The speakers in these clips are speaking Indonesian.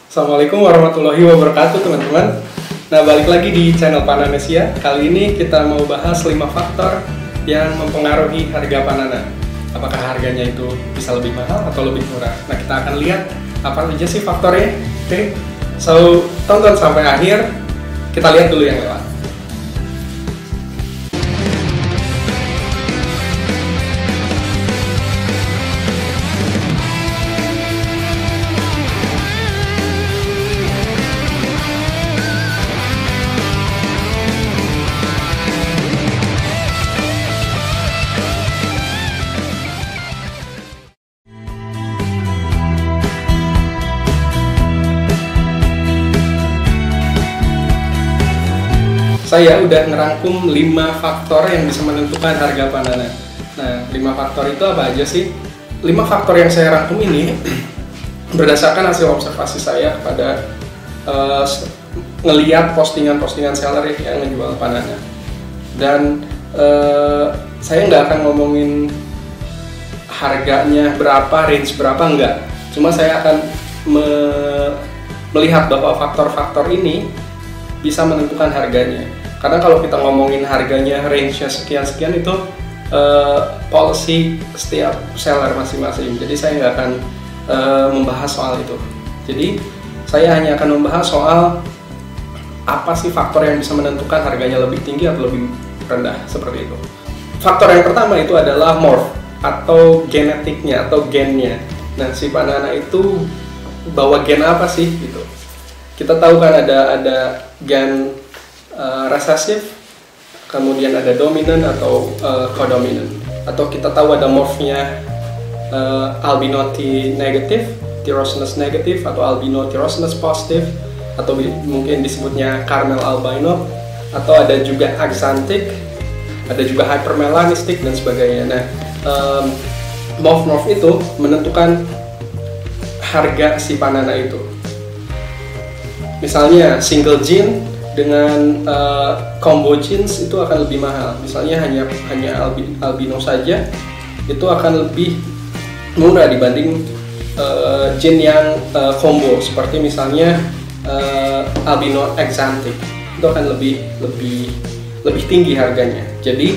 Assalamualaikum warahmatullahi wabarakatuh teman-teman. Nah, balik lagi di channel Pananesia. Kali ini kita mau bahas 5 faktor yang mempengaruhi harga Panana. Apakah harganya itu bisa lebih mahal atau lebih murah? Nah, kita akan lihat apa saja sih faktornya. Oke, so tonton sampai akhir. Kita lihat dulu yang lewat. Saya udah ngerangkum 5 faktor yang bisa menentukan harga Panana. Nah, 5 faktor itu apa aja sih? 5 faktor yang saya rangkum ini berdasarkan hasil observasi saya kepada ngeliat postingan-postingan seller yang ngejual Panana. Dan saya nggak akan ngomongin harganya berapa, range berapa, enggak. Cuma saya akan melihat bahwa faktor-faktor ini bisa menentukan harganya. Karena kalau kita ngomongin harganya, range-nya sekian-sekian itu policy setiap seller masing-masing. Jadi saya nggak akan membahas soal itu. Jadi saya hanya akan membahas soal apa sih faktor yang bisa menentukan harganya lebih tinggi atau lebih rendah, seperti itu. Faktor yang pertama itu adalah morph atau genetiknya atau gennya. Nah, si Panana itu bawa gen apa sih gitu. Kita tahu kan ada gen resesif, kemudian ada dominan atau codominant, atau kita tahu ada morphnya albino T negatif, tyrosinase negatif, atau albino tyrosinase positif, atau mungkin disebutnya caramel albino, atau ada juga axanthic, ada juga hypermelanistic dan sebagainya. Nah, morph itu menentukan harga si Panana itu. Misalnya single gene dengan combo genes itu akan lebih mahal. Misalnya hanya albino saja itu akan lebih murah dibanding gene yang combo, seperti misalnya albino axanthic, itu akan lebih tinggi harganya. Jadi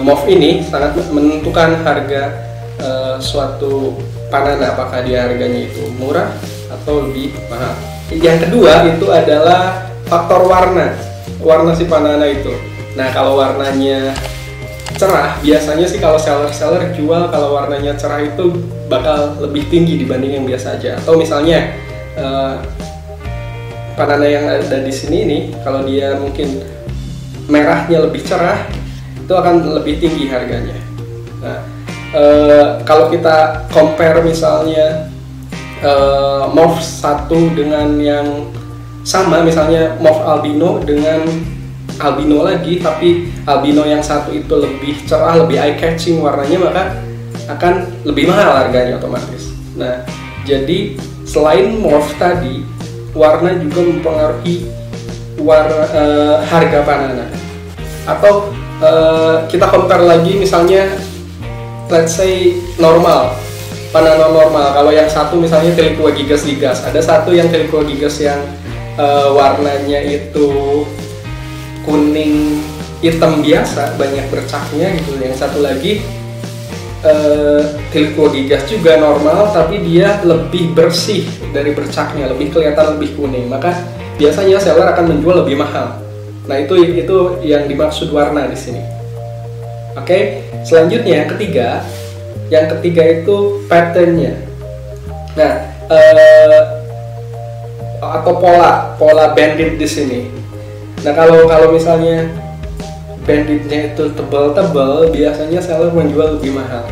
morph ini sangat menentukan harga suatu Panana, apakah dia harganya itu murah atau lebih mahal. Yang kedua itu adalah faktor warna si Panana itu. Nah, kalau warnanya cerah, biasanya sih kalau seller jual kalau warnanya cerah itu bakal lebih tinggi dibanding yang biasa aja. Atau misalnya Panana yang ada di sini nih, kalau dia mungkin merahnya lebih cerah, itu akan lebih tinggi harganya. Nah, kalau kita compare misalnya morph satu dengan yang sama, misalnya morph albino dengan albino lagi, tapi albino yang satu itu lebih cerah, lebih eye catching warnanya, maka akan lebih mahal harganya otomatis. Nah, jadi selain morph tadi, warna juga mempengaruhi harga Panana. Atau kita compare lagi, misalnya let's say normal, Panana normal. Kalau yang satu misalnya Teliqua gigas, ada satu yang Teliqua gigas yang warnanya itu kuning hitam biasa, banyak bercaknya gitu. Yang satu lagi Teliqua gigas juga normal, tapi dia lebih bersih dari bercaknya, lebih kelihatan lebih kuning. Maka biasanya seller akan menjual lebih mahal. Nah, itu yang dimaksud warna di sini. Oke, selanjutnya yang ketiga itu patternnya. Nah, atau pola bandit di sini. Nah, kalau misalnya banditnya itu tebal-tebal, biasanya seller menjual lebih mahal.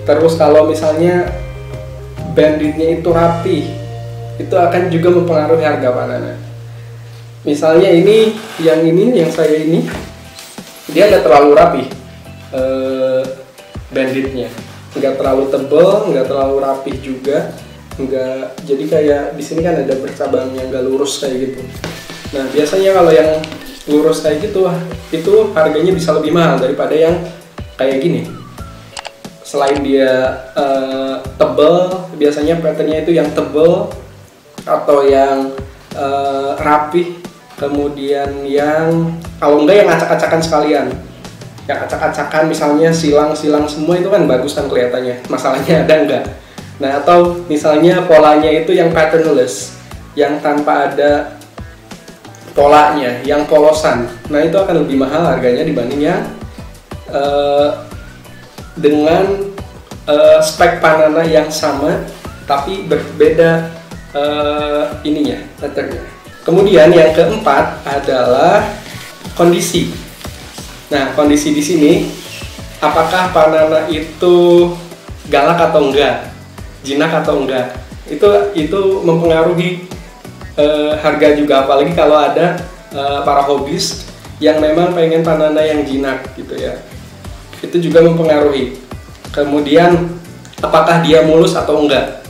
Terus kalau misalnya banditnya itu rapi, itu akan juga mempengaruhi harga Panana. Misalnya yang saya ini, dia nggak terlalu rapi banditnya, nggak terlalu tebal, nggak terlalu rapih juga. Enggak, jadi kayak di sini kan ada bercabang yang enggak lurus kayak gitu. Nah, biasanya kalau yang lurus kayak gitu, itu harganya bisa lebih mahal daripada yang kayak gini. Selain dia tebal, biasanya patternnya itu yang tebal, atau yang rapih, kemudian yang kalau enggak yang acak-acakan sekalian. Yang acak-acakan misalnya silang-silang semua itu kan bagus kan kelihatannya, masalahnya ada enggak. Nah, atau misalnya polanya itu yang patternless, yang tanpa ada polanya, yang polosan. Nah, itu akan lebih mahal harganya dibanding yang dengan spek Panana yang sama tapi berbeda ininya, patternnya. Kemudian yang keempat adalah kondisi. Nah, kondisi di sini apakah Panana itu galak atau enggak, jinak atau enggak. Itu mempengaruhi harga juga, apalagi kalau ada para hobis yang memang pengen Panana yang jinak gitu ya. Itu juga mempengaruhi. Kemudian apakah dia mulus atau enggak,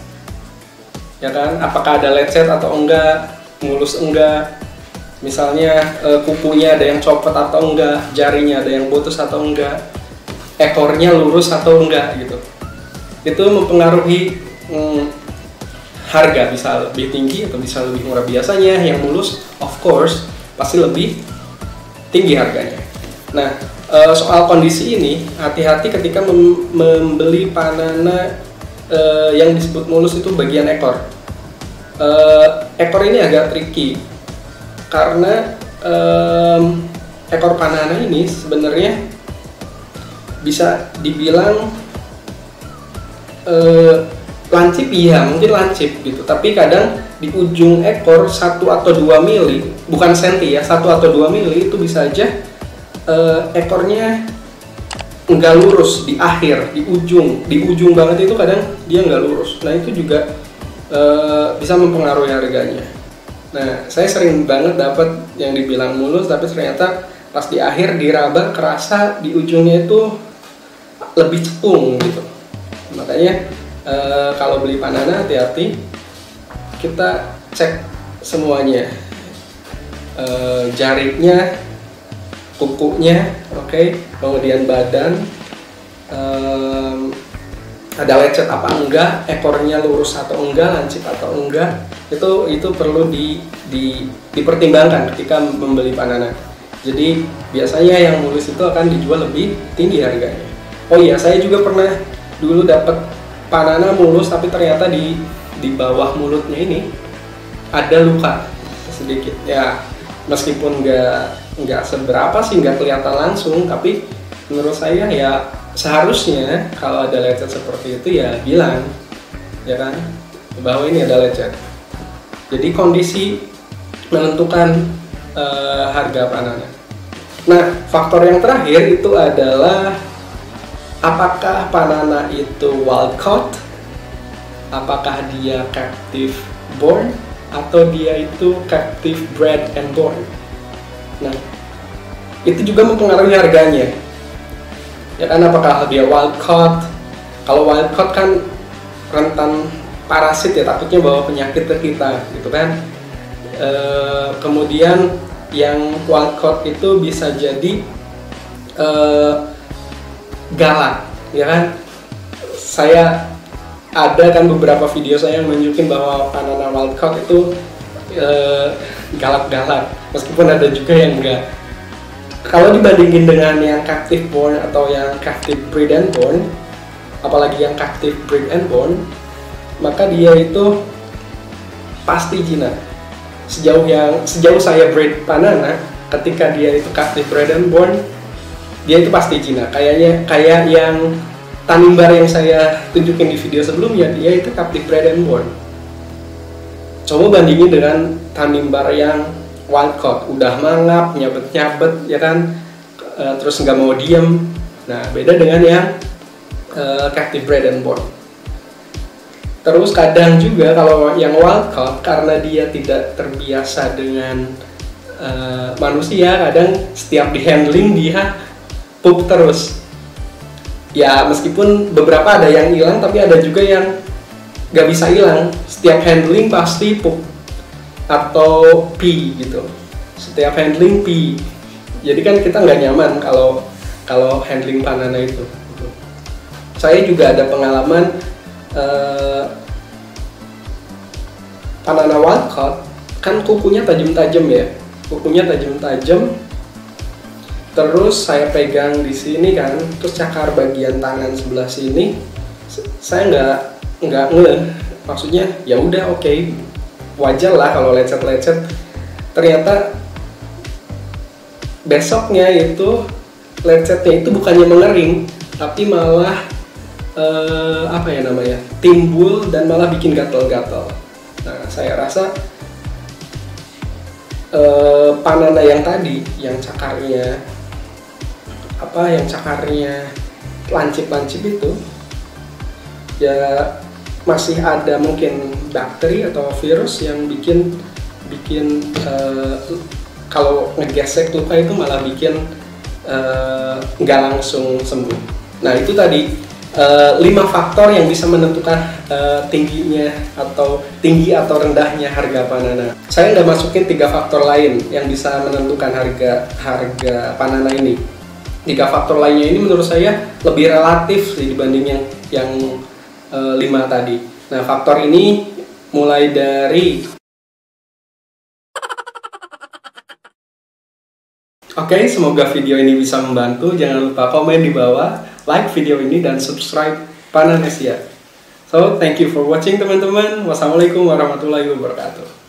ya kan? Apakah ada lecet atau enggak, mulus enggak. Misalnya kukunya ada yang copot atau enggak, jarinya ada yang putus atau enggak, ekornya lurus atau enggak gitu. Itu mempengaruhi harga, bisa lebih tinggi atau bisa lebih murah. Biasanya yang mulus of course pasti lebih tinggi harganya. Nah, soal kondisi ini hati-hati ketika membeli Panana yang disebut mulus itu bagian ekor. Ekor ini agak tricky karena ekor Panana ini sebenarnya bisa dibilang lancip, iya mungkin lancip gitu, tapi kadang di ujung ekor 1 atau 2 mili, bukan senti ya, 1 atau 2 mili itu bisa aja ekornya nggak lurus di akhir, di ujung banget itu kadang dia nggak lurus. Nah, itu juga bisa mempengaruhi harganya. Nah, saya sering banget dapat yang dibilang mulus tapi ternyata pas di akhir diraba kerasa di ujungnya itu lebih cekung gitu. Makanya kalau beli Panana hati-hati, kita cek semuanya, jaritnya, kukunya, oke, kemudian badan, ada lecet apa enggak, ekornya lurus atau enggak, lancip atau enggak, itu perlu dipertimbangkan ketika membeli Panana. Jadi biasanya yang mulus itu akan dijual lebih tinggi harganya. Oh iya, saya juga pernah dulu dapat Panana mulus tapi ternyata di bawah mulutnya ini ada luka sedikit ya, meskipun nggak seberapa sih, nggak kelihatan langsung, tapi menurut saya ya seharusnya kalau ada lecet seperti itu ya bilang, ya kan, bahwa ini ada lecet. Jadi kondisi menentukan harga Panana. Nah, faktor yang terakhir itu adalah apakah Panana itu wild caught, apakah dia captive born, atau dia itu captive bred and born. Nah, itu juga mempengaruhi harganya. Ya kan, apakah dia wild caught? Kalau wild caught kan rentan parasit ya, takutnya bawa penyakit ke kita gitu kan. Kemudian yang wild caught itu bisa jadi galak, ya kan. Saya ada kan beberapa video saya yang menunjukin bahwa Panana wild caught itu galak-galak, meskipun ada juga yang enggak. Kalau dibandingin dengan yang captive born atau yang captive bred and born, apalagi yang captive bred and born, maka dia itu pasti jinak. Sejauh saya breed Panana, ketika dia itu captive bred and born, dia itu pasti jinak. Kayak yang Tanimbar yang saya tunjukin di video sebelumnya, dia itu captive bred and born. Coba bandingin dengan Tanimbar yang wild caught, udah mangap, nyabet-nyabet, ya kan, terus nggak mau diem. Nah, beda dengan yang captive bred and born. Terus kadang juga kalau yang wild caught, karena dia tidak terbiasa dengan manusia, kadang setiap di handling dia pup terus. Ya, meskipun beberapa ada yang hilang, tapi ada juga yang nggak bisa hilang. Setiap handling pasti pup atau pee gitu. Setiap handling pee. Jadi kan kita nggak nyaman kalau handling Panana itu. Gitu. Saya juga ada pengalaman Panana Wildcaught kan kukunya tajam-tajam ya, kukunya tajam-tajam. Terus saya pegang di sini kan, terus cakar bagian tangan sebelah sini, saya nggak ngeh, maksudnya ya udah oke, wajar lah kalau lecet-lecet. Ternyata besoknya itu lecetnya itu bukannya mengering, tapi malah apa ya namanya, timbul dan malah bikin gatal-gatal. Nah, saya rasa Panana yang tadi, yang cakarnya lancip-lancip itu, ya masih ada mungkin bakteri atau virus yang bikin kalau ngegesek luka itu malah bikin nggak langsung sembuh. Nah, itu tadi 5 faktor yang bisa menentukan tinggi atau rendahnya harga Panana. Saya nggak masukin 3 faktor lain yang bisa menentukan harga Panana ini. 3 faktor lainnya ini menurut saya lebih relatif sih dibanding yang 5 tadi. Nah, faktor ini mulai dari Oke, semoga video ini bisa membantu. Jangan lupa komen di bawah, like video ini, dan subscribe Pananesia. So, thank you for watching teman-teman. Wassalamualaikum warahmatullahi wabarakatuh.